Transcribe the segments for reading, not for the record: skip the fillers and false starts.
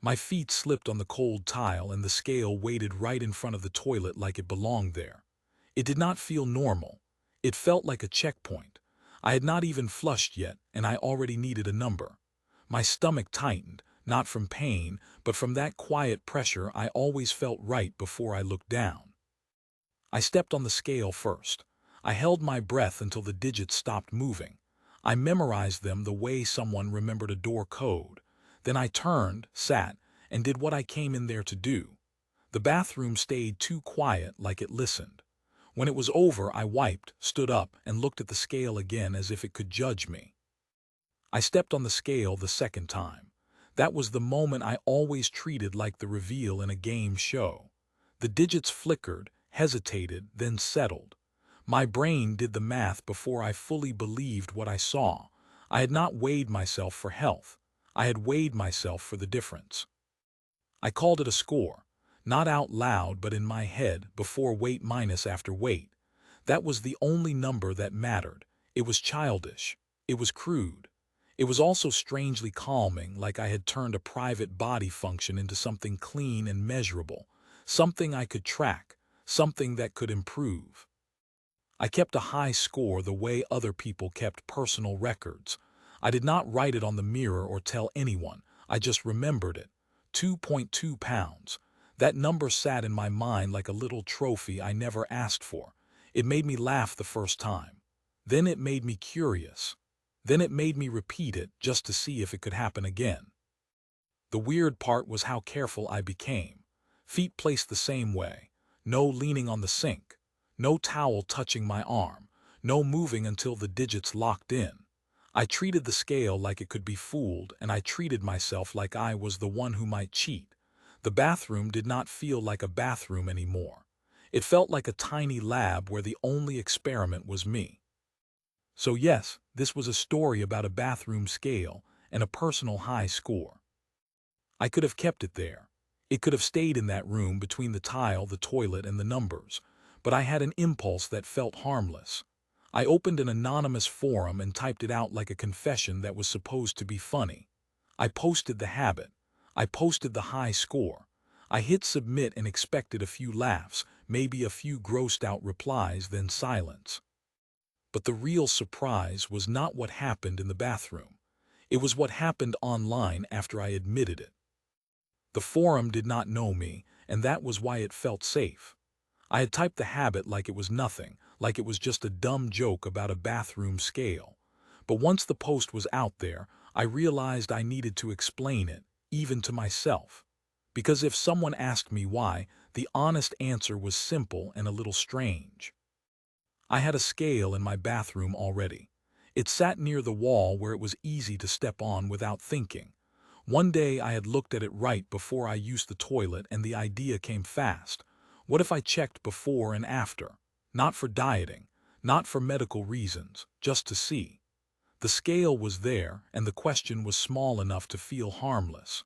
My feet slipped on the cold tile and the scale waited right in front of the toilet like it belonged there. It did not feel normal. It felt like a checkpoint. I had not even flushed yet, and I already needed a number. My stomach tightened, not from pain, but from that quiet pressure I always felt right before I looked down. I stepped on the scale first. I held my breath until the digits stopped moving. I memorized them the way someone remembered a door code. Then I turned, sat, and did what I came in there to do. The bathroom stayed too quiet, like it listened. When it was over, I wiped, stood up, and looked at the scale again as if it could judge me. I stepped on the scale the second time. That was the moment I always treated like the reveal in a game show. The digits flickered, hesitated, then settled. My brain did the math before I fully believed what I saw. I had not weighed myself for health. I had weighed myself for the difference. I called it a score, not out loud but in my head, before weight minus after weight. That was the only number that mattered. It was childish. It was crude. It was also strangely calming, like I had turned a private body function into something clean and measurable, something I could track, something that could improve. I kept a high score the way other people kept personal records. I did not write it on the mirror or tell anyone. I just remembered it. 2.2 pounds. That number sat in my mind like a little trophy I never asked for. It made me laugh the first time. Then it made me curious. Then it made me repeat it just to see if it could happen again. The weird part was how careful I became. Feet placed the same way. No leaning on the sink. No towel touching my arm. No moving until the digits locked in. I treated the scale like it could be fooled, and I treated myself like I was the one who might cheat. The bathroom did not feel like a bathroom anymore. It felt like a tiny lab where the only experiment was me. So yes, this was a story about a bathroom scale and a personal high score. I could have kept it there. It could have stayed in that room between the tile, the toilet, and the numbers, but I had an impulse that felt harmless. I opened an anonymous forum and typed it out like a confession that was supposed to be funny. I posted the habit. I posted the high score. I hit submit and expected a few laughs, maybe a few grossed out replies, then silence. But the real surprise was not what happened in the bathroom. It was what happened online after I admitted it. The forum did not know me, and that was why it felt safe. I had typed the habit like it was nothing, like it was just a dumb joke about a bathroom scale. But once the post was out there, I realized I needed to explain it, even to myself. Because if someone asked me why, the honest answer was simple and a little strange. I had a scale in my bathroom already. It sat near the wall where it was easy to step on without thinking. One day I had looked at it right before I used the toilet and the idea came fast. What if I checked before and after? Not for dieting, not for medical reasons, just to see. The scale was there and the question was small enough to feel harmless.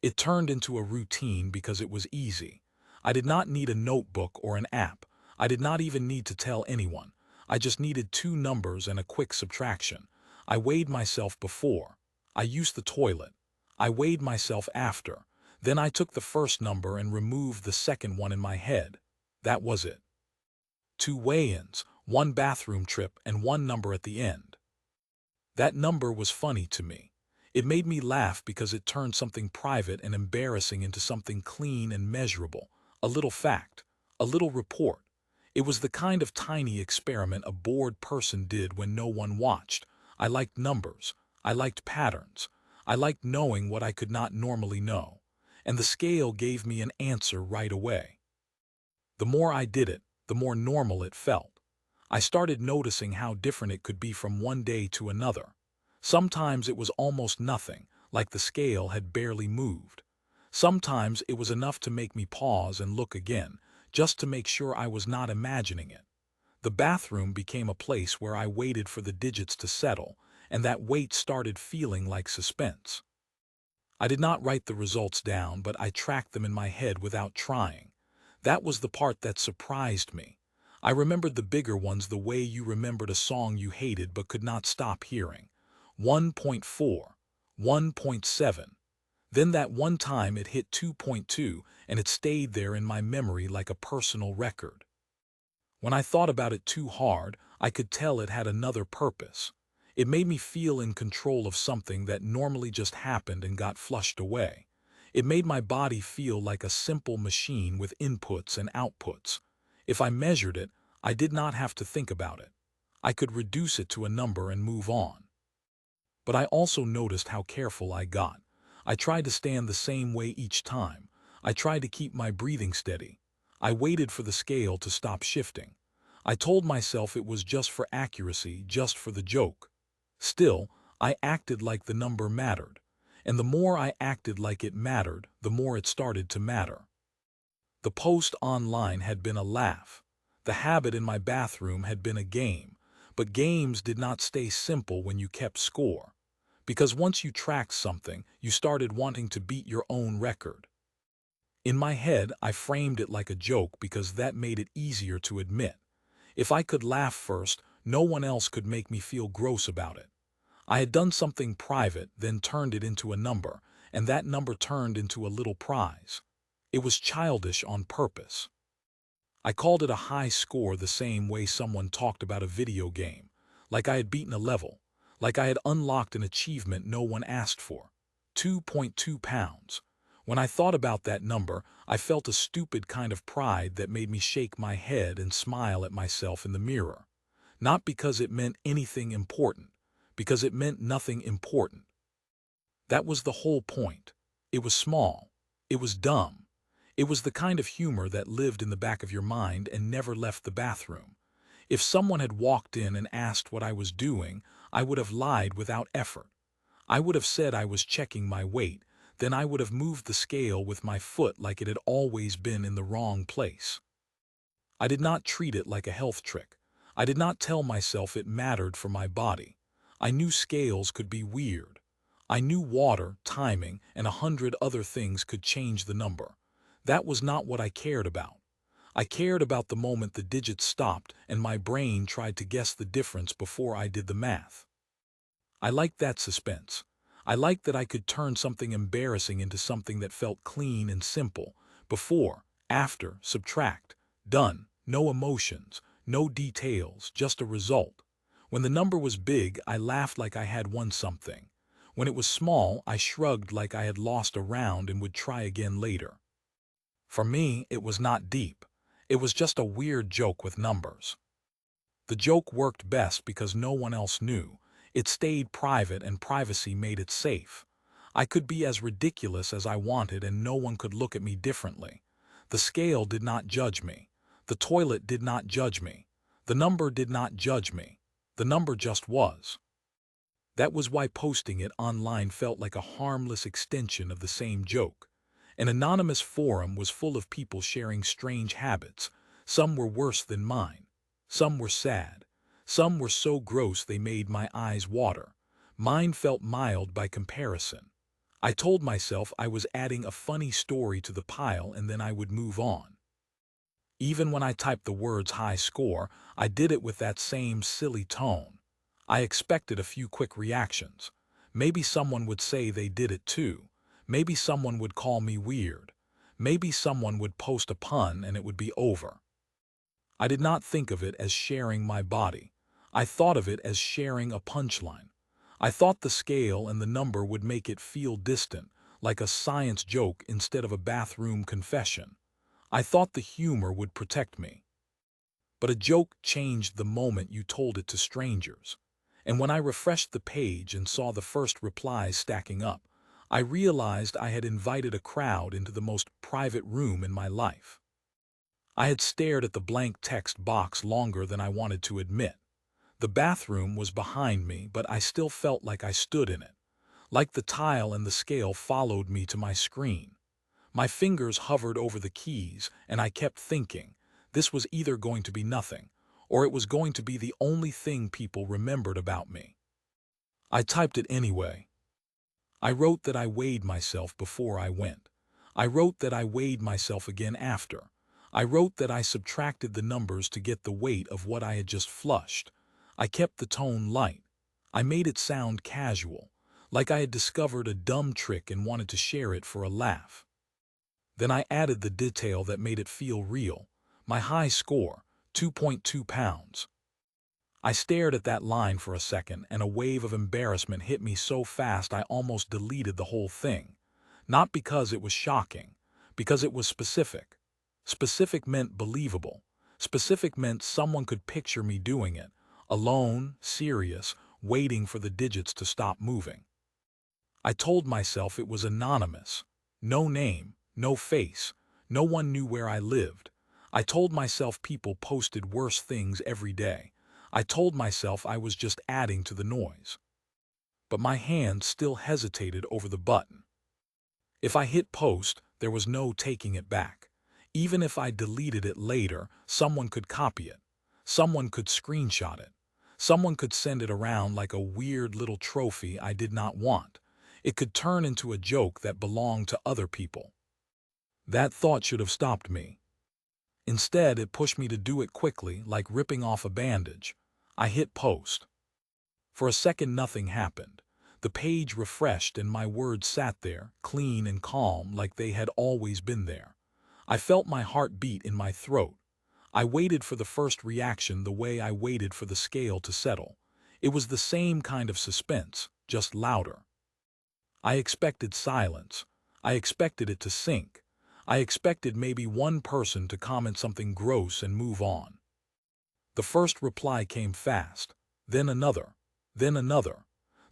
It turned into a routine because it was easy. I did not need a notebook or an app. I did not even need to tell anyone. I just needed two numbers and a quick subtraction. I weighed myself before. I used the toilet. I weighed myself after. Then I took the first number and removed the second one in my head. That was it. Two weigh-ins, one bathroom trip, and one number at the end. That number was funny to me. It made me laugh because it turned something private and embarrassing into something clean and measurable. A little fact, a little report. It was the kind of tiny experiment a bored person did when no one watched. I liked numbers. I liked patterns. I liked knowing what I could not normally know. And the scale gave me an answer right away. The more I did it, the more normal it felt. I started noticing how different it could be from one day to another. Sometimes it was almost nothing, like the scale had barely moved. Sometimes it was enough to make me pause and look again, just to make sure I was not imagining it. The bathroom became a place where I waited for the digits to settle, and that wait started feeling like suspense. I did not write the results down, but I tracked them in my head without trying. That was the part that surprised me. I remembered the bigger ones the way you remembered a song you hated but could not stop hearing. 1.4, 1.7. Then that one time it hit 2.2, and it stayed there in my memory like a personal record. When I thought about it too hard, I could tell it had another purpose. It made me feel in control of something that normally just happened and got flushed away. It made my body feel like a simple machine with inputs and outputs. If I measured it, I did not have to think about it. I could reduce it to a number and move on. But I also noticed how careful I got. I tried to stand the same way each time. I tried to keep my breathing steady. I waited for the scale to stop shifting. I told myself it was just for accuracy, just for the joke. Still, I acted like the number mattered. And the more I acted like it mattered, the more it started to matter. The post online had been a laugh. The habit in my bathroom had been a game. But games did not stay simple when you kept score. Because once you tracked something, you started wanting to beat your own record. In my head, I framed it like a joke because that made it easier to admit. If I could laugh first, no one else could make me feel gross about it. I had done something private, then turned it into a number, and that number turned into a little prize. It was childish on purpose. I called it a high score the same way someone talked about a video game, like I had beaten a level, like I had unlocked an achievement no one asked for. 2.2 pounds. When I thought about that number, I felt a stupid kind of pride that made me shake my head and smile at myself in the mirror. Not because it meant anything important, because it meant nothing important. That was the whole point. It was small. It was dumb. It was the kind of humor that lived in the back of your mind and never left the bathroom. If someone had walked in and asked what I was doing, I would have lied without effort. I would have said I was checking my weight, then I would have moved the scale with my foot like it had always been in the wrong place. I did not treat it like a health trick. I did not tell myself it mattered for my body. I knew scales could be weird. I knew water, timing, and 100 other things could change the number. That was not what I cared about. I cared about the moment the digits stopped and my brain tried to guess the difference before I did the math. I liked that suspense. I liked that I could turn something embarrassing into something that felt clean and simple. Before, after, subtract, done, no emotions, no details, just a result. When the number was big, I laughed like I had won something. When it was small, I shrugged like I had lost a round and would try again later. For me, it was not deep. It was just a weird joke with numbers. The joke worked best because no one else knew. It stayed private and privacy made it safe. I could be as ridiculous as I wanted and no one could look at me differently. The scale did not judge me. The toilet did not judge me. The number did not judge me. The number just was. That was why posting it online felt like a harmless extension of the same joke. An anonymous forum was full of people sharing strange habits. Some were worse than mine. Some were sad. Some were so gross they made my eyes water. Mine felt mild by comparison. I told myself I was adding a funny story to the pile and then I would move on. Even when I typed the words high score, I did it with that same silly tone. I expected a few quick reactions. Maybe someone would say they did it too. Maybe someone would call me weird. Maybe someone would post a pun and it would be over. I did not think of it as sharing my body. I thought of it as sharing a punchline. I thought the scale and the number would make it feel distant, like a science joke instead of a bathroom confession. I thought the humor would protect me. But a joke changed the moment you told it to strangers. And when I refreshed the page and saw the first replies stacking up, I realized I had invited a crowd into the most private room in my life. I had stared at the blank text box longer than I wanted to admit. The bathroom was behind me, but I still felt like I stood in it. Like the tile and the scale followed me to my screen. My fingers hovered over the keys, and I kept thinking, this was either going to be nothing, or it was going to be the only thing people remembered about me. I typed it anyway. I wrote that I weighed myself before I went. I wrote that I weighed myself again after. I wrote that I subtracted the numbers to get the weight of what I had just flushed. I kept the tone light. I made it sound casual, like I had discovered a dumb trick and wanted to share it for a laugh. Then I added the detail that made it feel real. My high score, 2.2 pounds. I stared at that line for a second, and a wave of embarrassment hit me so fast I almost deleted the whole thing. Not because it was shocking, because it was specific. Specific meant believable. Specific meant someone could picture me doing it, alone, serious, waiting for the digits to stop moving. I told myself it was anonymous. No name, no face, no one knew where I lived. I told myself people posted worse things every day. I told myself I was just adding to the noise. But my hand still hesitated over the button. If I hit post, there was no taking it back. Even if I deleted it later, someone could copy it. Someone could screenshot it. Someone could send it around like a weird little trophy I did not want. It could turn into a joke that belonged to other people. That thought should have stopped me. Instead, it pushed me to do it quickly, like ripping off a bandage. I hit post. For a second, nothing happened. The page refreshed and my words sat there, clean and calm, like they had always been there. I felt my heart beat in my throat. I waited for the first reaction the way I waited for the scale to settle. It was the same kind of suspense, just louder. I expected silence. I expected it to sink. I expected maybe one person to comment something gross and move on. The first reply came fast, then another, then another.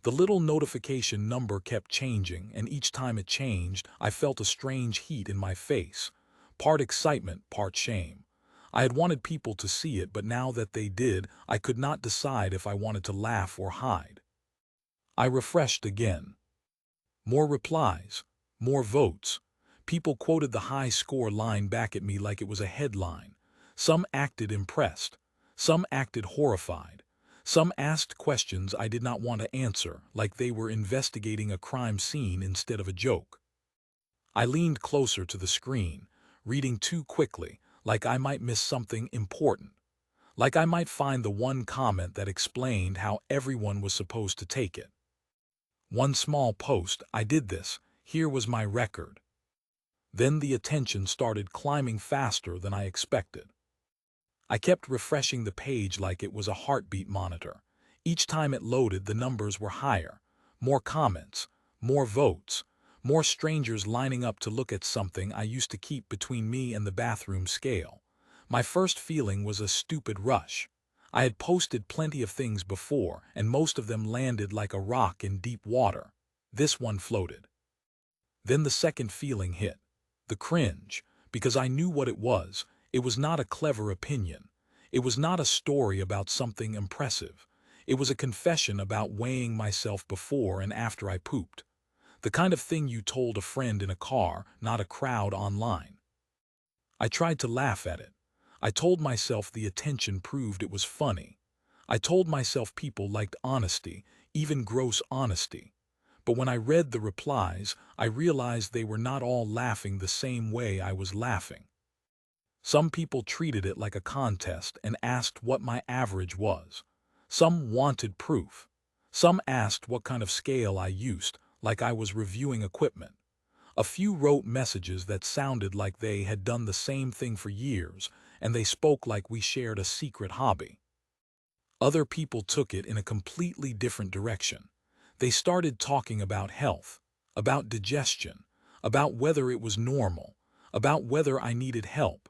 The little notification number kept changing, and each time it changed, I felt a strange heat in my face. Part excitement, part shame. I had wanted people to see it, but now that they did, I could not decide if I wanted to laugh or hide. I refreshed again. More replies, more votes. People quoted the high score line back at me like it was a headline. Some acted impressed. Some acted horrified. Some asked questions I did not want to answer, like they were investigating a crime scene instead of a joke. I leaned closer to the screen, reading too quickly, like I might miss something important. Like I might find the one comment that explained how everyone was supposed to take it. One small post, I did this, here was my record. Then the attention started climbing faster than I expected. I kept refreshing the page like it was a heartbeat monitor. Each time it loaded, the numbers were higher. More comments, more votes, more strangers lining up to look at something I used to keep between me and the bathroom scale. My first feeling was a stupid rush. I had posted plenty of things before, and most of them landed like a rock in deep water. This one floated. Then the second feeling hit. The cringe, because I knew what it was. It was not a clever opinion. It was not a story about something impressive. It was a confession about weighing myself before and after I pooped. The kind of thing you told a friend in a car, not a crowd online. I tried to laugh at it. I told myself the attention proved it was funny. I told myself people liked honesty, even gross honesty. But when I read the replies, I realized they were not all laughing the same way I was laughing. Some people treated it like a contest and asked what my average was. Some wanted proof. Some asked what kind of scale I used, like I was reviewing equipment. A few wrote messages that sounded like they had done the same thing for years, and they spoke like we shared a secret hobby. Other people took it in a completely different direction. They started talking about health, about digestion, about whether it was normal, about whether I needed help.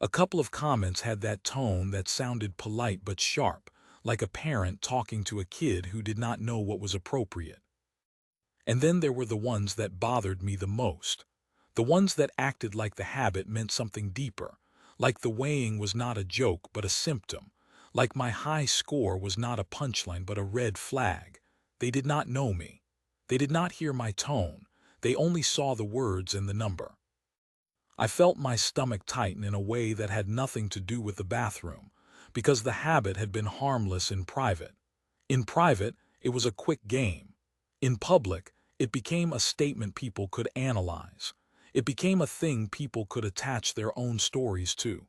A couple of comments had that tone that sounded polite but sharp, like a parent talking to a kid who did not know what was appropriate. And then there were the ones that bothered me the most. The ones that acted like the habit meant something deeper, like the weighing was not a joke but a symptom, like my high score was not a punchline but a red flag. They did not know me. They did not hear my tone. They only saw the words and the number. I felt my stomach tighten in a way that had nothing to do with the bathroom, because the habit had been harmless in private. In private, it was a quick game. In public, it became a statement people could analyze. It became a thing people could attach their own stories to.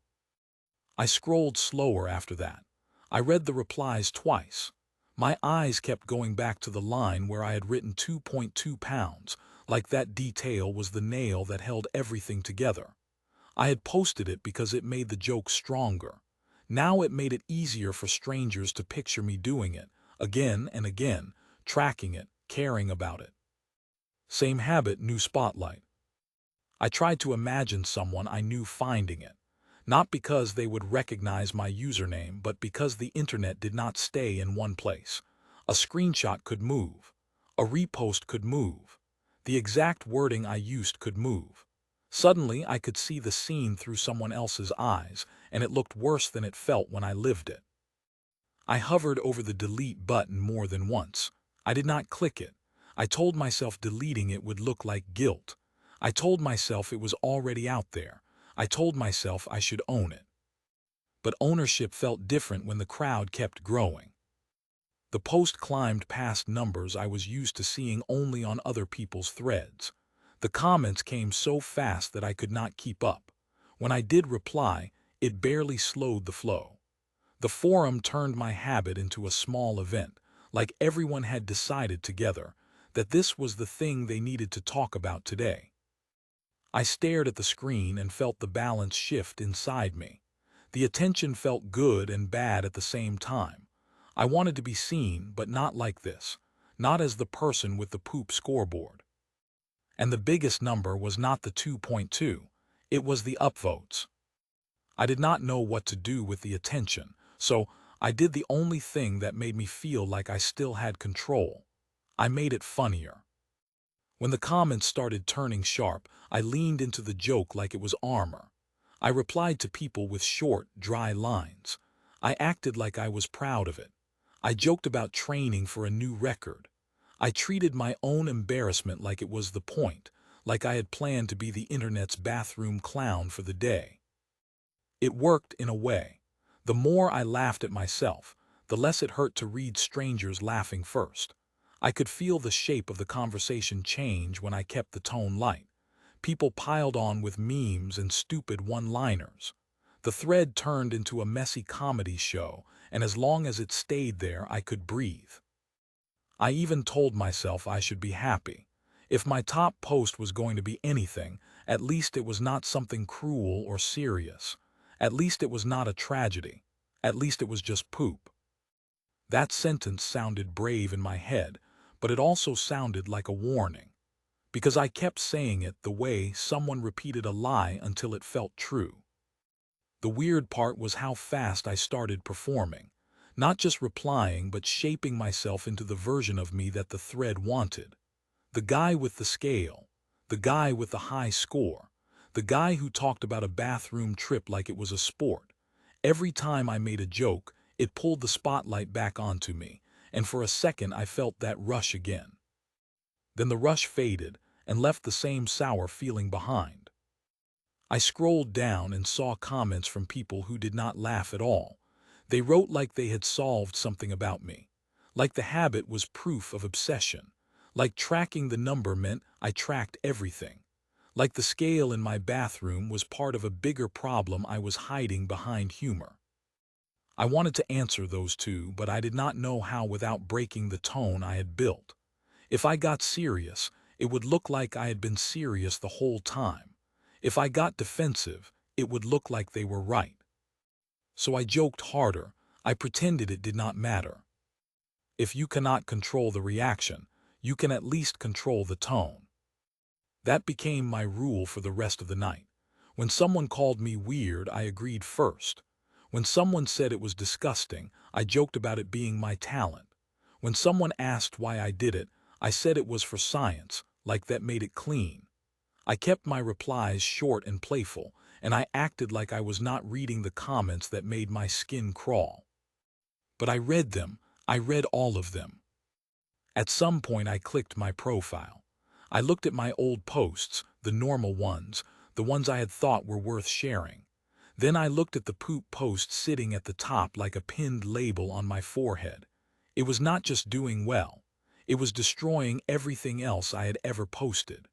I scrolled slower after that. I read the replies twice. My eyes kept going back to the line where I had written 2.2 pounds, like that detail was the nail that held everything together. I had posted it because it made the joke stronger. Now it made it easier for strangers to picture me doing it, again and again, tracking it, caring about it. Same habit, new spotlight. I tried to imagine someone I knew finding it, not because they would recognize my username, but because the internet did not stay in one place. A screenshot could move. A repost could move. The exact wording I used could move. Suddenly, I could see the scene through someone else's eyes, and it looked worse than it felt when I lived it. I hovered over the delete button more than once. I did not click it. I told myself deleting it would look like guilt. I told myself it was already out there. I told myself I should own it. But ownership felt different when the crowd kept growing. The post climbed past numbers I was used to seeing only on other people's threads. The comments came so fast that I could not keep up. When I did reply, it barely slowed the flow. The forum turned my habit into a small event, like everyone had decided together that this was the thing they needed to talk about today. I stared at the screen and felt the balance shift inside me. The attention felt good and bad at the same time. I wanted to be seen, but not like this, not as the person with the poop scoreboard. And the biggest number was not the 2.2, it was the upvotes. I did not know what to do with the attention, so I did the only thing that made me feel like I still had control. I made it funnier. When the comments started turning sharp, I leaned into the joke like it was armor. I replied to people with short, dry lines. I acted like I was proud of it. I joked about training for a new record. I treated my own embarrassment like it was the point, like I had planned to be the internet's bathroom clown for the day. It worked in a way. The more I laughed at myself, the less it hurt to read strangers laughing first. I could feel the shape of the conversation change when I kept the tone light. People piled on with memes and stupid one-liners. The thread turned into a messy comedy show, and as long as it stayed there, I could breathe. I even told myself I should be happy. If my top post was going to be anything, at least it was not something cruel or serious. At least it was not a tragedy. At least it was just poop. That sentence sounded brave in my head, but it also sounded like a warning. Because I kept saying it the way someone repeated a lie until it felt true. The weird part was how fast I started performing. Not just replying, but shaping myself into the version of me that the thread wanted. The guy with the scale. The guy with the high score. The guy who talked about a bathroom trip like it was a sport. Every time I made a joke, it pulled the spotlight back onto me, and for a second I felt that rush again. Then the rush faded and left the same sour feeling behind. I scrolled down and saw comments from people who did not laugh at all. They wrote like they had solved something about me, like the habit was proof of obsession, like tracking the number meant I tracked everything, like the scale in my bathroom was part of a bigger problem I was hiding behind humor. I wanted to answer those two, but I did not know how without breaking the tone I had built. If I got serious, it would look like I had been serious the whole time. If I got defensive, it would look like they were right. So I joked harder. I pretended it did not matter. If you cannot control the reaction, you can at least control the tone. That became my rule for the rest of the night. When someone called me weird, I agreed first. When someone said it was disgusting, I joked about it being my talent. When someone asked why I did it, I said it was for science, like that made it clean. I kept my replies short and playful, and I acted like I was not reading the comments that made my skin crawl. But I read them. I read all of them. At some point I clicked my profile. I looked at my old posts, the normal ones, the ones I had thought were worth sharing. Then I looked at the poop post sitting at the top like a pinned label on my forehead. It was not just doing well. It was destroying everything else I had ever posted.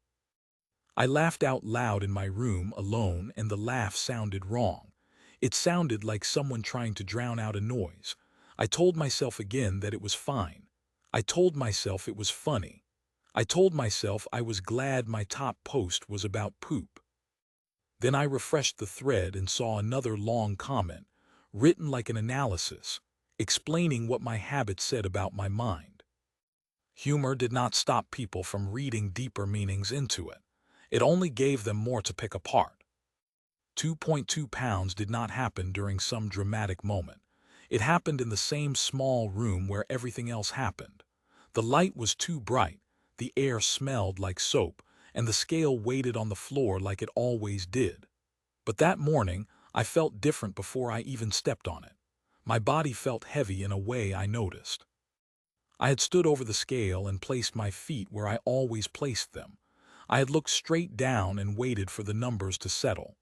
I laughed out loud in my room alone, and the laugh sounded wrong. It sounded like someone trying to drown out a noise. I told myself again that it was fine. I told myself it was funny. I told myself I was glad my top post was about poop. Then I refreshed the thread and saw another long comment, written like an analysis, explaining what my habit said about my mind. Humor did not stop people from reading deeper meanings into it. It only gave them more to pick apart. 2.2 pounds did not happen during some dramatic moment. It happened in the same small room where everything else happened. The light was too bright, the air smelled like soap, and the scale weighted on the floor like it always did. But that morning, I felt different before I even stepped on it. My body felt heavy in a way I noticed. I had stood over the scale and placed my feet where I always placed them. I had looked straight down and waited for the numbers to settle.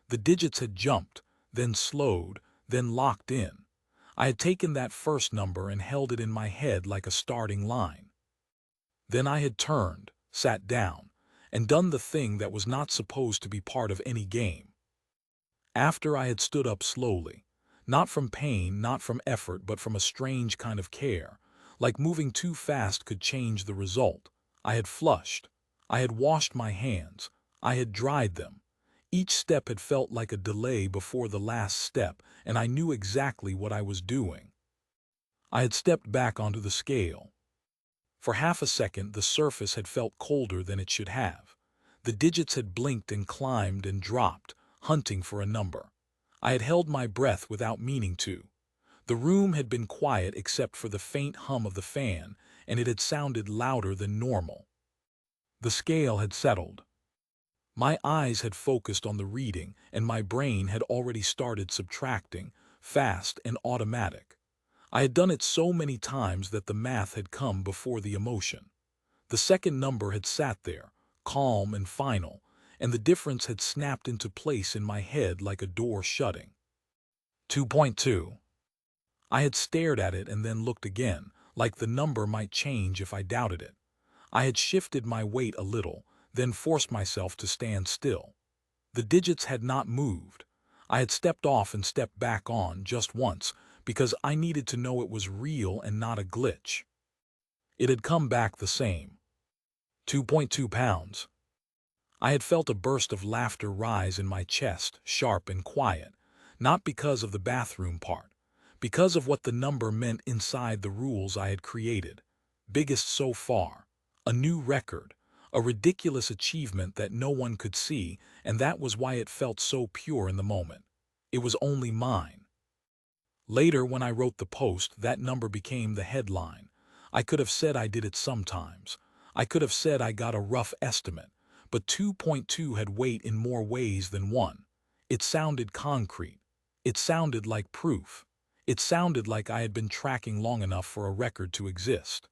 The digits had jumped, then slowed, then locked in. I had taken that first number and held it in my head like a starting line. Then I had turned, sat down, and done the thing that was not supposed to be part of any game. After I had stood up slowly, not from pain, not from effort, but from a strange kind of care, like moving too fast could change the result, I had flushed. I had washed my hands. I had dried them. Each step had felt like a delay before the last step, and I knew exactly what I was doing. I had stepped back onto the scale. For half a second, the surface had felt colder than it should have. The digits had blinked and climbed and dropped, hunting for a number. I had held my breath without meaning to. The room had been quiet except for the faint hum of the fan, and it had sounded louder than normal. The scale had settled. My eyes had focused on the reading, and my brain had already started subtracting, fast and automatic. I had done it so many times that the math had come before the emotion. The second number had sat there, calm and final, and the difference had snapped into place in my head like a door shutting. 2.2. I had stared at it and then looked again, like the number might change if I doubted it. I had shifted my weight a little, then forced myself to stand still. The digits had not moved. I had stepped off and stepped back on just once because I needed to know it was real and not a glitch. It had come back the same. 2.2 pounds. I had felt a burst of laughter rise in my chest, sharp and quiet, not because of the bathroom part, because of what the number meant inside the rules I had created. Biggest so far. A new record. A ridiculous achievement that no one could see, and that was why it felt so pure in the moment. It was only mine. Later, when I wrote the post, that number became the headline. I could have said I did it sometimes. I could have said I got a rough estimate. But 2.2 had weight in more ways than one. It sounded concrete. It sounded like proof. It sounded like I had been tracking long enough for a record to exist.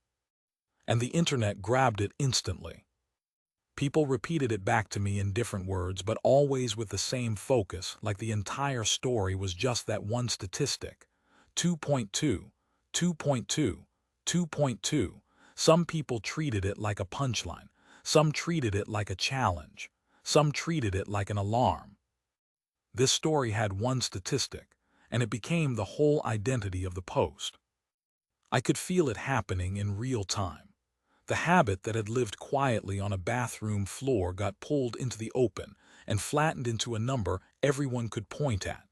And the internet grabbed it instantly. People repeated it back to me in different words, but always with the same focus, like the entire story was just that one statistic. 2.2, 2.2, 2.2. Some people treated it like a punchline. Some treated it like a challenge. Some treated it like an alarm. This story had one statistic, and it became the whole identity of the post. I could feel it happening in real time. The habit that had lived quietly on a bathroom floor got pulled into the open and flattened into a number everyone could point at.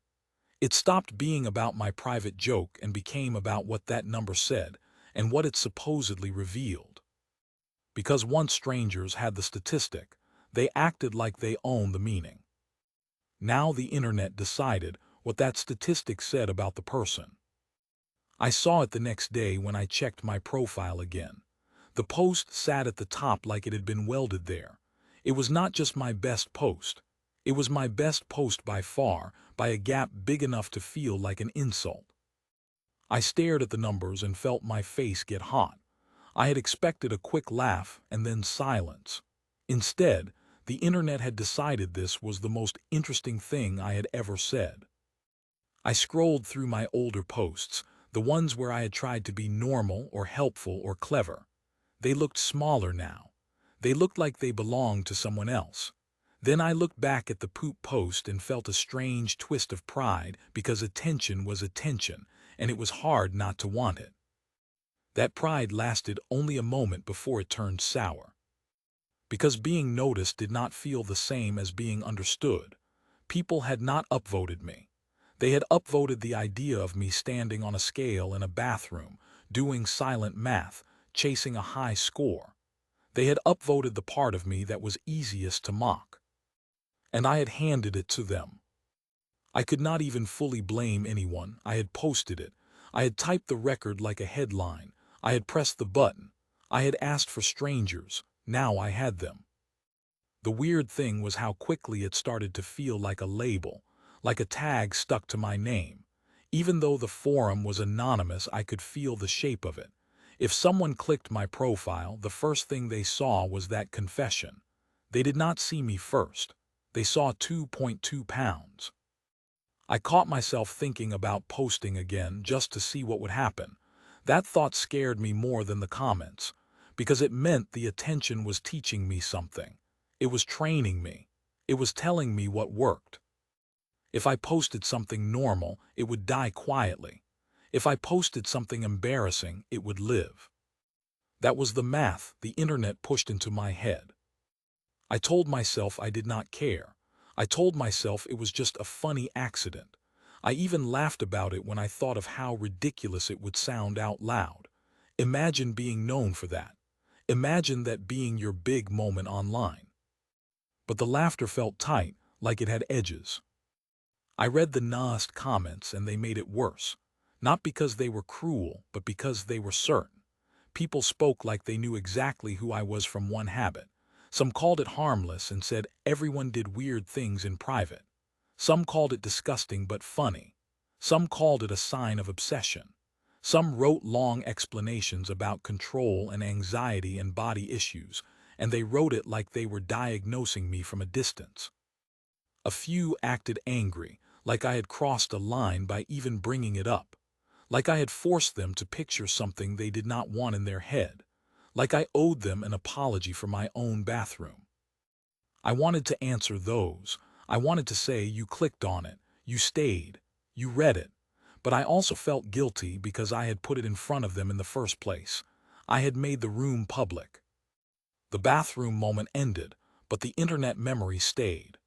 It stopped being about my private joke and became about what that number said and what it supposedly revealed. Because once strangers had the statistic, they acted like they owned the meaning. Now the internet decided what that statistic said about the person. I saw it the next day when I checked my profile again. The post sat at the top like it had been welded there. It was not just my best post. It was my best post by far, by a gap big enough to feel like an insult. I stared at the numbers and felt my face get hot. I had expected a quick laugh and then silence. Instead, the internet had decided this was the most interesting thing I had ever said. I scrolled through my older posts, the ones where I had tried to be normal or helpful or clever. They looked smaller now. They looked like they belonged to someone else. Then I looked back at the poop post and felt a strange twist of pride because attention was attention, and it was hard not to want it. That pride lasted only a moment before it turned sour. Because being noticed did not feel the same as being understood. People had not upvoted me. They had upvoted the idea of me standing on a scale in a bathroom, doing silent math, chasing a high score. They had upvoted the part of me that was easiest to mock. And I had handed it to them. I could not even fully blame anyone. I had posted it. I had typed the record like a headline. I had pressed the button. I had asked for strangers. Now I had them. The weird thing was how quickly it started to feel like a label, like a tag stuck to my name. Even though the forum was anonymous, I could feel the shape of it. If someone clicked my profile, the first thing they saw was that confession. They did not see me first. They saw 2.2 pounds. I caught myself thinking about posting again just to see what would happen. That thought scared me more than the comments, because it meant the attention was teaching me something. It was training me. It was telling me what worked. If I posted something normal, it would die quietly. If I posted something embarrassing, it would live. That was the math the internet pushed into my head. I told myself I did not care. I told myself it was just a funny accident. I even laughed about it when I thought of how ridiculous it would sound out loud. Imagine being known for that. Imagine that being your big moment online. But the laughter felt tight, like it had edges. I read the newest comments and they made it worse. Not because they were cruel, but because they were certain. People spoke like they knew exactly who I was from one habit. Some called it harmless and said everyone did weird things in private. Some called it disgusting but funny. Some called it a sign of obsession. Some wrote long explanations about control and anxiety and body issues, and they wrote it like they were diagnosing me from a distance. A few acted angry, like I had crossed a line by even bringing it up. Like I had forced them to picture something they did not want in their head. Like I owed them an apology for my own bathroom. I wanted to answer those. I wanted to say, you clicked on it, you stayed, you read it. But I also felt guilty because I had put it in front of them in the first place. I had made the room public. The bathroom moment ended, but the internet memory stayed.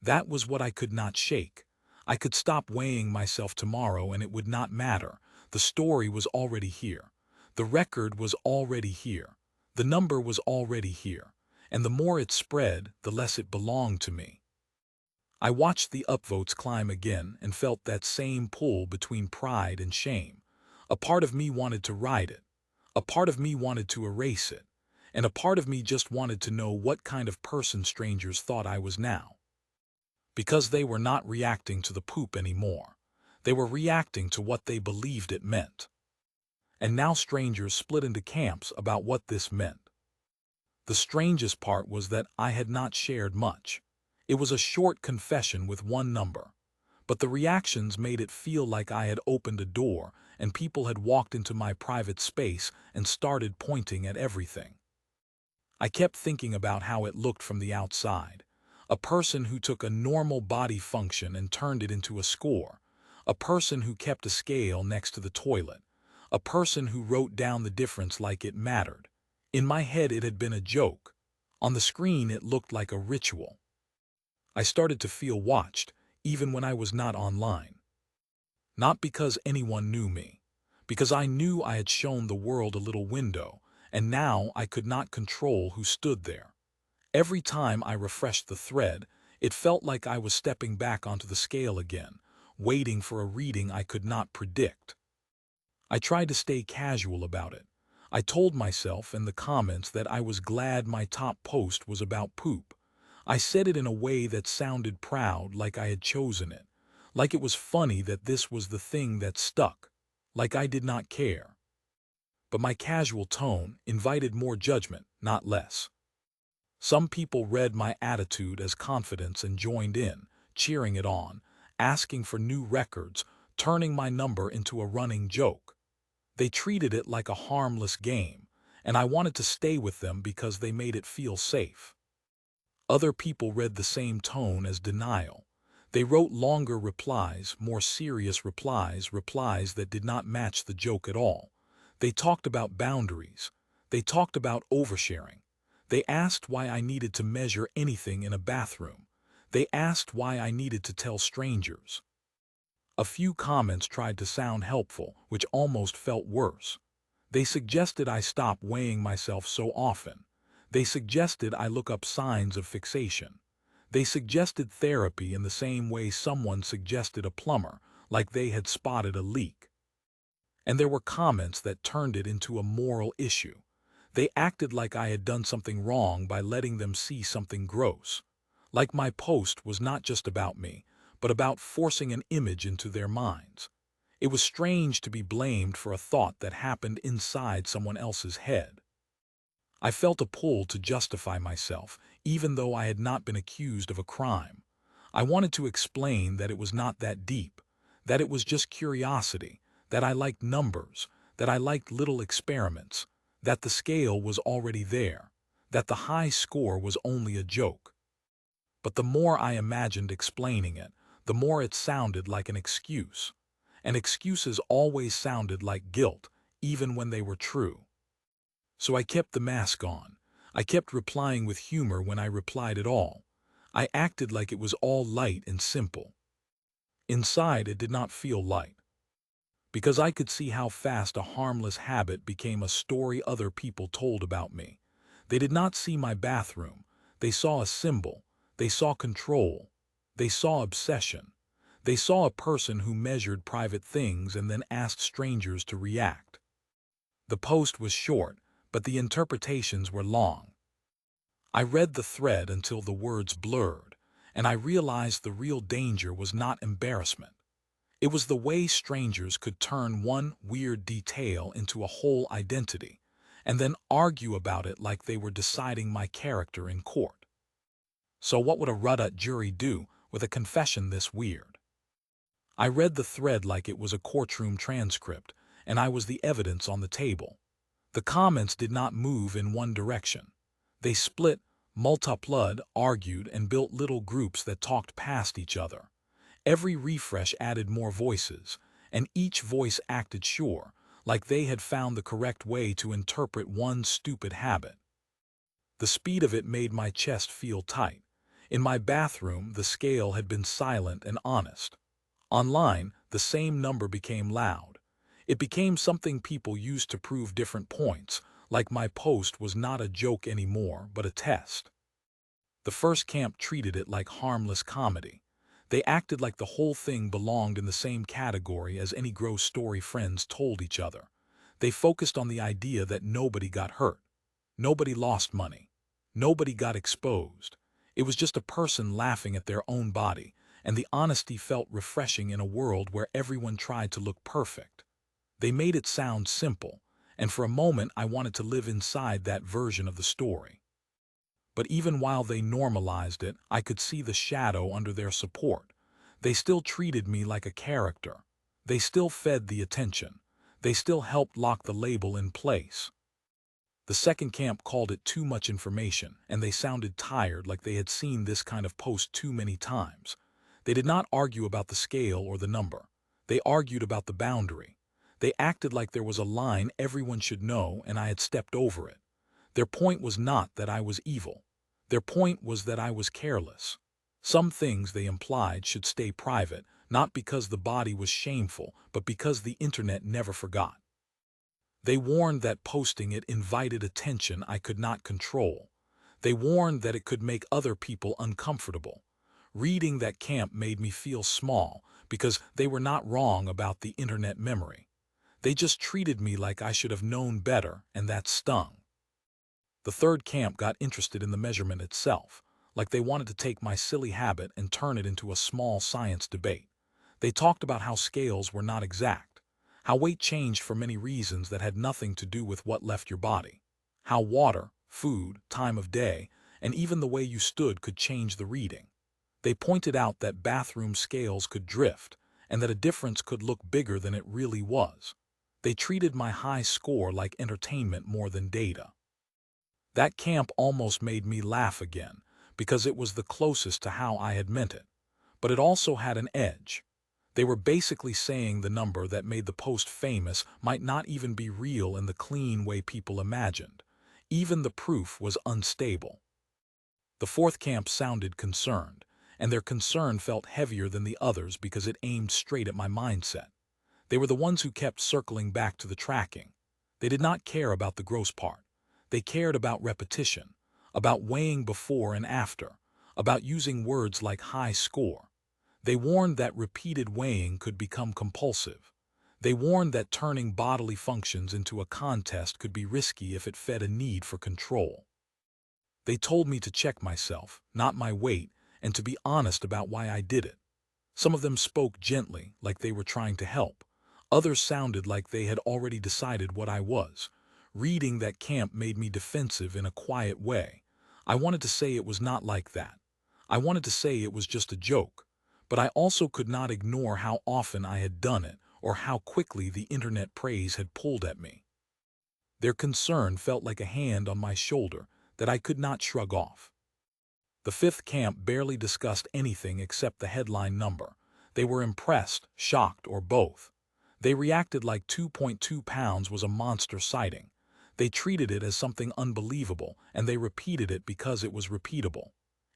That was what I could not shake. I could stop weighing myself tomorrow and it would not matter. The story was already here. The record was already here. The number was already here. And the more it spread, the less it belonged to me. I watched the upvotes climb again and felt that same pull between pride and shame. A part of me wanted to ride it. A part of me wanted to erase it. And a part of me just wanted to know what kind of person strangers thought I was now. Because they were not reacting to the poop anymore. They were reacting to what they believed it meant. And now strangers split into camps about what this meant. The strangest part was that I had not shared much. It was a short confession with one number. But the reactions made it feel like I had opened a door and people had walked into my private space and started pointing at everything. I kept thinking about how it looked from the outside. A person who took a normal body function and turned it into a score. A person who kept a scale next to the toilet. A person who wrote down the difference like it mattered. In my head it had been a joke. On the screen it looked like a ritual. I started to feel watched, even when I was not online. Not because anyone knew me. Because I knew I had shown the world a little window, and now I could not control who stood there. Every time I refreshed the thread, it felt like I was stepping back onto the scale again, waiting for a reading I could not predict. I tried to stay casual about it. I told myself in the comments that I was glad my top post was about poop. I said it in a way that sounded proud, like I had chosen it. Like it was funny that this was the thing that stuck. Like I did not care. But my casual tone invited more judgment, not less. Some people read my attitude as confidence and joined in, cheering it on, asking for new records, turning my number into a running joke. They treated it like a harmless game, and I wanted to stay with them because they made it feel safe. Other people read the same tone as denial. They wrote longer replies, more serious replies, replies that did not match the joke at all. They talked about boundaries. They talked about oversharing. They asked why I needed to measure anything in a bathroom. They asked why I needed to tell strangers. A few comments tried to sound helpful, which almost felt worse. They suggested I stop weighing myself so often. They suggested I look up signs of fixation. They suggested therapy in the same way someone suggested a plumber, like they had spotted a leak. And there were comments that turned it into a moral issue. They acted like I had done something wrong by letting them see something gross. Like my post was not just about me, but about forcing an image into their minds. It was strange to be blamed for a thought that happened inside someone else's head. I felt a pull to justify myself, even though I had not been accused of a crime. I wanted to explain that it was not that deep, that it was just curiosity, that I liked numbers, that I liked little experiments, that the scale was already there, that the high score was only a joke. But the more I imagined explaining it, the more it sounded like an excuse. And excuses always sounded like guilt, even when they were true. So I kept the mask on. I kept replying with humor when I replied at all. I acted like it was all light and simple. Inside, it did not feel light. Because I could see how fast a harmless habit became a story other people told about me. They did not see my bathroom. They saw a symbol. They saw control. They saw obsession. They saw a person who measured private things and then asked strangers to react. The post was short, but the interpretations were long. I read the thread until the words blurred, and I realized the real danger was not embarrassment. It was the way strangers could turn one weird detail into a whole identity, and then argue about it like they were deciding my character in court. So what would a Rudut jury do with a confession this weird? I read the thread like it was a courtroom transcript, and I was the evidence on the table. The comments did not move in one direction. They split, multiplied, argued, and built little groups that talked past each other. Every refresh added more voices, and each voice acted sure, like they had found the correct way to interpret one stupid habit. The speed of it made my chest feel tight. In my bathroom, the scale had been silent and honest. Online, the same number became loud. It became something people used to prove different points, like my post was not a joke anymore, but a test. The first camp treated it like harmless comedy. They acted like the whole thing belonged in the same category as any gross story friends told each other. They focused on the idea that nobody got hurt. Nobody lost money. Nobody got exposed. It was just a person laughing at their own body, and the honesty felt refreshing in a world where everyone tried to look perfect. They made it sound simple, and for a moment I wanted to live inside that version of the story. But even while they normalized it, I could see the shadow under their support. They still treated me like a character. They still fed the attention. They still helped lock the label in place. The second camp called it too much information, and they sounded tired, like they had seen this kind of post too many times. They did not argue about the scale or the number. They argued about the boundary. They acted like there was a line everyone should know and I had stepped over it. Their point was not that I was evil. Their point was that I was careless. Some things, they implied, should stay private, not because the body was shameful, but because the internet never forgot. They warned that posting it invited attention I could not control. They warned that it could make other people uncomfortable. Reading that camp made me feel small, because they were not wrong about the internet memory. They just treated me like I should have known better, and that stung. The third camp got interested in the measurement itself, like they wanted to take my silly habit and turn it into a small science debate. They talked about how scales were not exact, how weight changed for many reasons that had nothing to do with what left your body, how water, food, time of day, and even the way you stood could change the reading. They pointed out that bathroom scales could drift, and that a difference could look bigger than it really was. They treated my high score like entertainment more than data. That camp almost made me laugh again, because it was the closest to how I had meant it. but it also had an edge. They were basically saying the number that made the post famous might not even be real in the clean way people imagined. Even the proof was unstable. The fourth camp sounded concerned, and their concern felt heavier than the others because it aimed straight at my mindset. They were the ones who kept circling back to the tracking. They did not care about the gross part. They cared about repetition, about weighing before and after, about using words like high score. They warned that repeated weighing could become compulsive. They warned that turning bodily functions into a contest could be risky if it fed a need for control. They told me to check myself, not my weight, and to be honest about why I did it. Some of them spoke gently, like they were trying to help. Others sounded like they had already decided what I was. Reading that camp made me defensive in a quiet way. I wanted to say it was not like that. I wanted to say it was just a joke. But I also could not ignore how often I had done it, or how quickly the internet praise had pulled at me. Their concern felt like a hand on my shoulder that I could not shrug off. The fifth camp barely discussed anything except the headline number. They were impressed, shocked, or both. They reacted like 2.2 pounds was a monster sighting. They treated it as something unbelievable, and they repeated it because it was repeatable.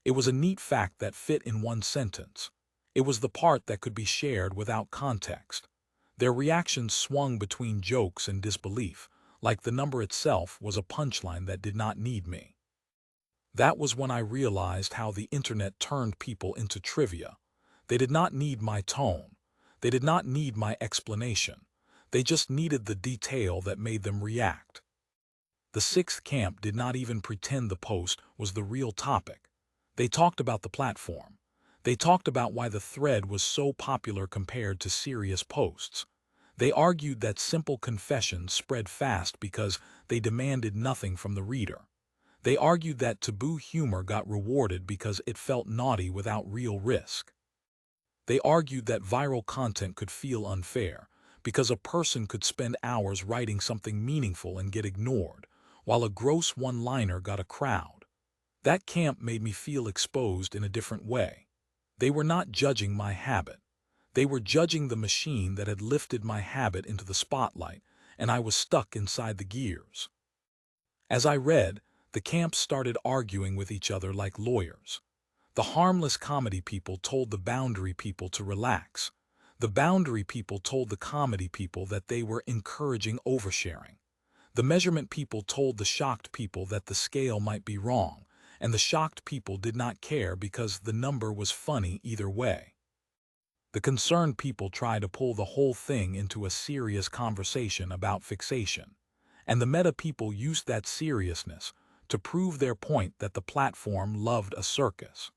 It was a neat fact that fit in one sentence. It was the part that could be shared without context. Their reactions swung between jokes and disbelief, like the number itself was a punchline that did not need me. That was when I realized how the internet turned people into trivia. They did not need my tone. They did not need my explanation. They just needed the detail that made them react. The sixth camp did not even pretend the post was the real topic. They talked about the platform. They talked about why the thread was so popular compared to serious posts. They argued that simple confessions spread fast because they demanded nothing from the reader. They argued that taboo humor got rewarded because it felt naughty without real risk. They argued that viral content could feel unfair because a person could spend hours writing something meaningful and get ignored, while a gross one-liner got a crowd. That camp made me feel exposed in a different way. They were not judging my habit. They were judging the machine that had lifted my habit into the spotlight, and I was stuck inside the gears. As I read, the camps started arguing with each other like lawyers. The harmless comedy people told the boundary people to relax. The boundary people told the comedy people that they were encouraging oversharing. The measurement people told the shocked people that the scale might be wrong, and the shocked people did not care because the number was funny either way. The concerned people tried to pull the whole thing into a serious conversation about fixation, and the meta people used that seriousness to prove their point that the platform loved a circus.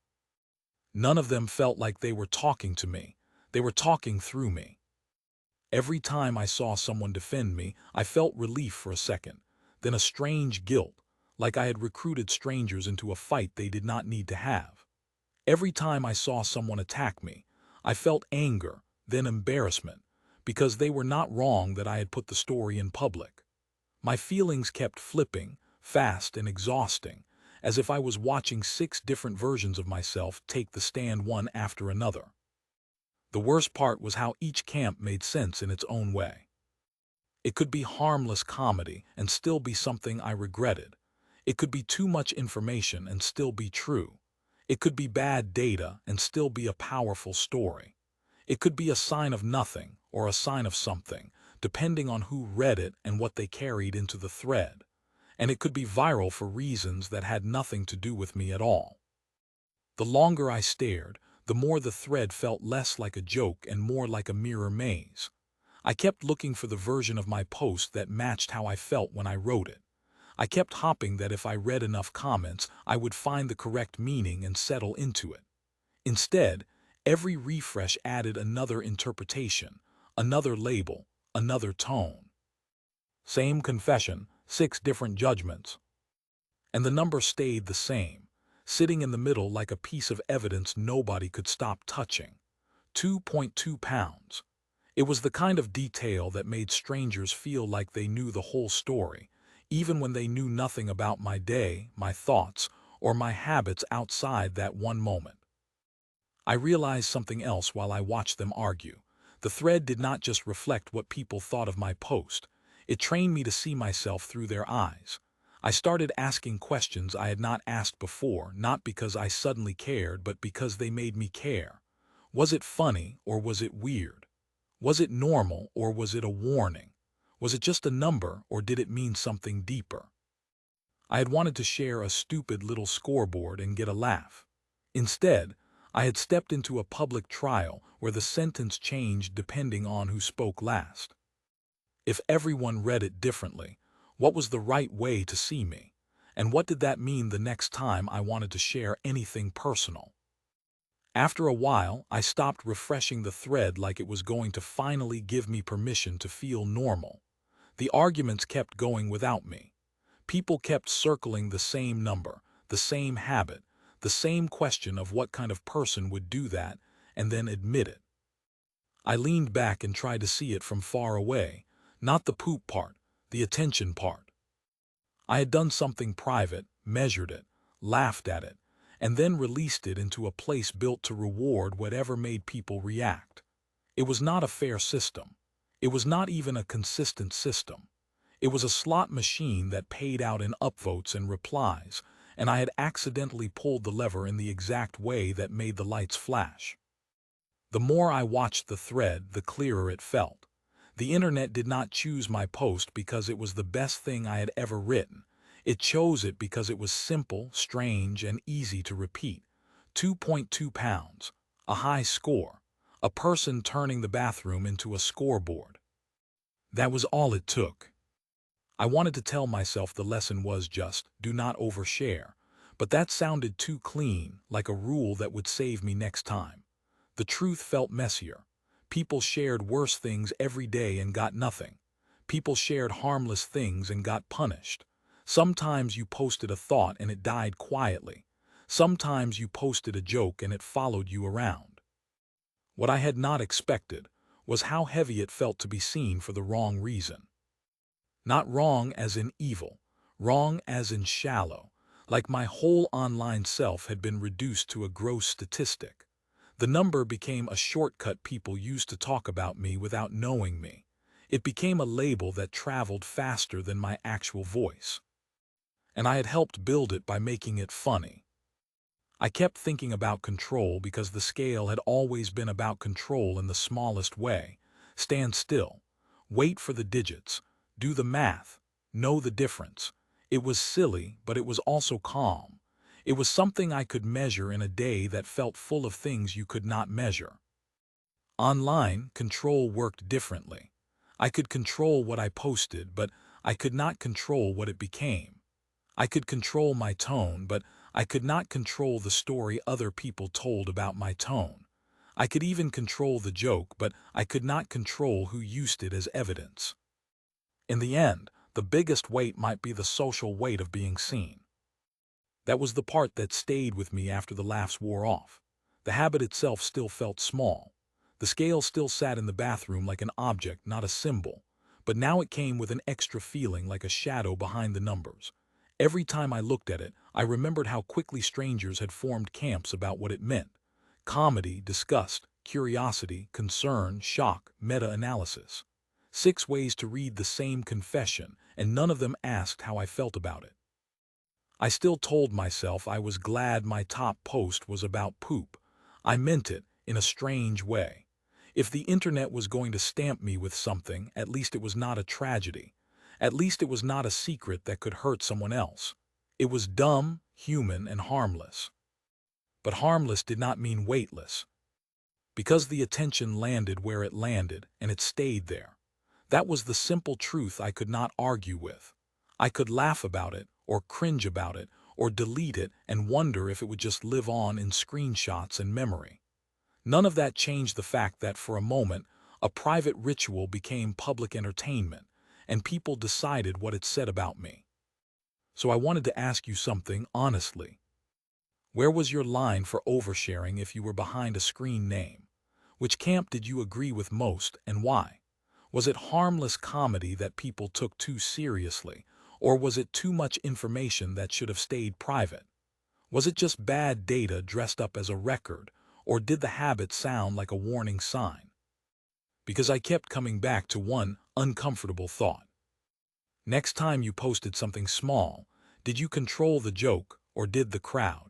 None of them felt like they were talking to me. They were talking through me. Every time I saw someone defend me, I felt relief for a second, then a strange guilt, like I had recruited strangers into a fight they did not need to have. Every time I saw someone attack me, I felt anger, then embarrassment, because they were not wrong that I had put the story in public. My feelings kept flipping, fast and exhausting, as if I was watching 6 different versions of myself take the stand one after another. The worst part was how each camp made sense in its own way. It could be harmless comedy and still be something I regretted. It could be too much information and still be true. It could be bad data and still be a powerful story. It could be a sign of nothing or a sign of something, depending on who read it and what they carried into the thread. And it could be viral for reasons that had nothing to do with me at all. The longer I stared, the more the thread felt less like a joke and more like a mirror maze. I kept looking for the version of my post that matched how I felt when I wrote it. I kept hoping that if I read enough comments, I would find the correct meaning and settle into it. Instead, every refresh added another interpretation, another label, another tone. Same confession, 6 different judgments. And the number stayed the same, sitting in the middle like a piece of evidence nobody could stop touching. 2.2 pounds. It was the kind of detail that made strangers feel like they knew the whole story, even when they knew nothing about my day, my thoughts, or my habits outside that one moment. I realized something else while I watched them argue. The thread did not just reflect what people thought of my post. It trained me to see myself through their eyes. I started asking questions I had not asked before, not because I suddenly cared, but because they made me care. Was it funny or was it weird? Was it normal or was it a warning? Was it just a number or did it mean something deeper? I had wanted to share a stupid little scoreboard and get a laugh. Instead, I had stepped into a public trial where the sentence changed depending on who spoke last. If everyone read it differently, what was the right way to see me? And what did that mean the next time I wanted to share anything personal? After a while, I stopped refreshing the thread like it was going to finally give me permission to feel normal. The arguments kept going without me. People kept circling the same number, the same habit, the same question of what kind of person would do that and then admit it. I leaned back and tried to see it from far away, not the poop part, the attention part. I had done something private, measured it, laughed at it, and then released it into a place built to reward whatever made people react. It was not a fair system. It was not even a consistent system. It was a slot machine that paid out in upvotes and replies, and I had accidentally pulled the lever in the exact way that made the lights flash. The more I watched the thread, the clearer it felt. The internet did not choose my post because it was the best thing I had ever written. It chose it because it was simple, strange, and easy to repeat. 2.2 pounds, a high score, a person turning the bathroom into a scoreboard. That was all it took. I wanted to tell myself the lesson was just, do not overshare, but that sounded too clean, like a rule that would save me next time. The truth felt messier. People shared worse things every day and got nothing. People shared harmless things and got punished. Sometimes you posted a thought and it died quietly. Sometimes you posted a joke and it followed you around. What I had not expected was how heavy it felt to be seen for the wrong reason. Not wrong as in evil, wrong as in shallow, like my whole online self had been reduced to a gross statistic. The number became a shortcut people used to talk about me without knowing me. It became a label that traveled faster than my actual voice. And I had helped build it by making it funny. I kept thinking about control because the scale had always been about control in the smallest way. Stand still, wait for the digits, do the math, know the difference. It was silly, but it was also calm. It was something I could measure in a day that felt full of things you could not measure. Online, control worked differently. I could control what I posted, but I could not control what it became. I could control my tone, but I could not control the story other people told about my tone. I could even control the joke, but I could not control who used it as evidence. In the end, the biggest weight might be the social weight of being seen. That was the part that stayed with me after the laughs wore off. The habit itself still felt small. The scale still sat in the bathroom like an object, not a symbol. But now it came with an extra feeling like a shadow behind the numbers. Every time I looked at it, I remembered how quickly strangers had formed camps about what it meant. Comedy, disgust, curiosity, concern, shock, meta-analysis. 6 ways to read the same confession, and none of them asked how I felt about it. I still told myself I was glad my top post was about poop. I meant it, in a strange way. If the internet was going to stamp me with something, at least it was not a tragedy. At least it was not a secret that could hurt someone else. It was dumb, human, and harmless. But harmless did not mean weightless. Because the attention landed where it landed, and it stayed there. That was the simple truth I could not argue with. I could laugh about it, or cringe about it, or delete it and wonder if it would just live on in screenshots and memory. None of that changed the fact that for a moment, a private ritual became public entertainment, and people decided what it said about me. So I wanted to ask you something honestly. Where was your line for oversharing if you were behind a screen name? Which camp did you agree with most, and why? Was it harmless comedy that people took too seriously, or was it too much information that should have stayed private? Was it just bad data dressed up as a record, Or did the habit sound like a warning sign? Because I kept coming back to one uncomfortable thought. Next time you posted something small, did you control the joke or did the crowd?